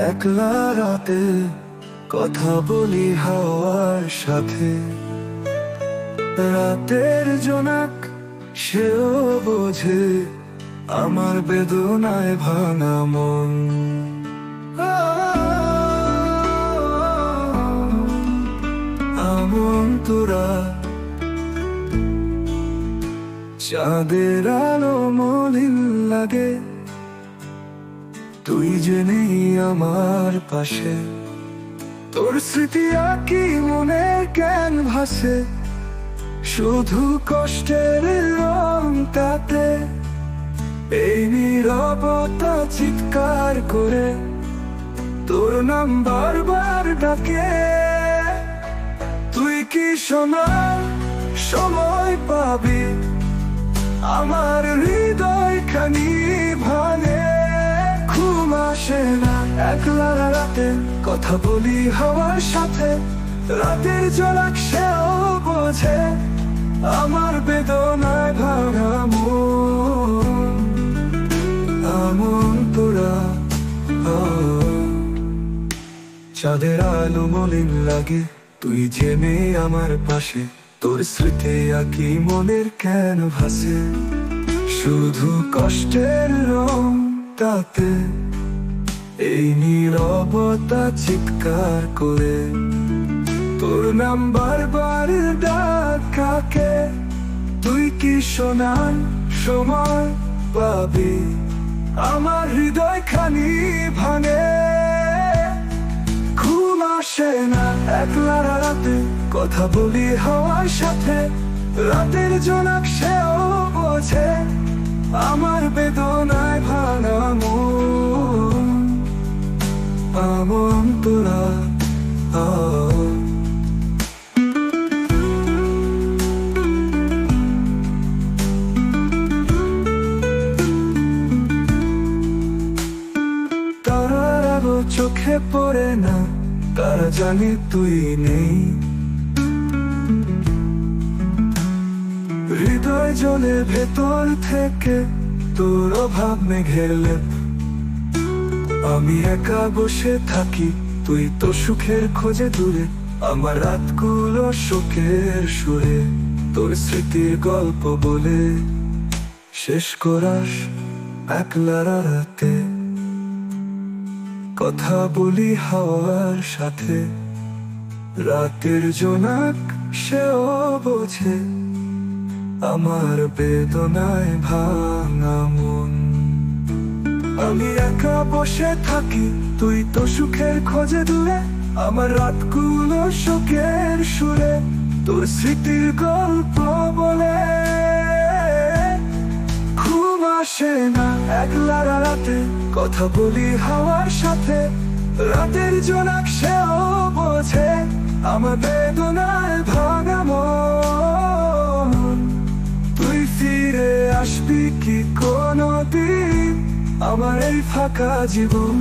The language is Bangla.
একলা রাতে কথা বলি হাওয়ার সাথে, রাতের জোনাক সেও বোঝে আমার বেদনায় ভাঙা মন। আমন তোরা চাঁদের আলো মলিন লাগে, তুই যে নেই আমার পাশে। তোর স্মৃতি আঁকি মনের ক্যানভাসে, শুধু কষ্টের রং তাতে। এই নীরবতা চিৎকার করে তোর নাম বারবার ডাকে। তুই কি শোনার সময় পাবি আমার হৃদয় খানি ভাঙে। ঘুম আসে না একলা রাতে কথা বলি হাওয়ার সাথে, রাতের জোনাক সেও বোঝে আমার বেদনায় ভাঙা মন। আমন তোরা চাঁদের আলো মলিন লাগে, তুই যে নেই আমার পাশে। তোর স্মৃতি আঁকি মনের ক্যানভাসে, শুধু কষ্টের রং তাতে। এই নীরবতা চিৎকার করে তোর নাম বারবার ডাকে। তুই কি শোনার সময় পাবি আমার হৃদয় খানি ভাঙে। ঘুম আসে না একলা রাতে কথা বলি হাওয়ার সাথে, রাতের জোনাক সেও বোঝে আমার বেদনায় ভাঙা মন। আমন তোরা তারার আলো চোখে পড়ে না, তারা জানে তুই নেই। হৃদয় জ্বলে ভেতর থেকে তোর অভাব মেঘের লেপ। আমি একা বসে থাকি, তুই তো সুখের খোঁজে দূরে। আমার রাতগুলো শোকের সুরে তোর স্মৃতির গল্প বলে শেষ করাস একলা রাতে। কথা বলি হাওয়ার সাথে, রাতের জোনাক সেও বোঝে আমার বেদনায় ভাঙা মন। আমি একা বসে থাকি, তুই তো সুখের খোঁজে দূরে। আমার রাতগুলো শোকের সুরে তোর স্মৃতির গল্প বলে। ঘুম আসে না একলা রাতে কথা বলি হাওয়ার সাথে, রাতের জোনাক সেও বোঝে আমার বেদনায় ভাঙা মন। তুই ফিরে আসবি কি কোনদিন আমার এই ফাঁকা জীবন?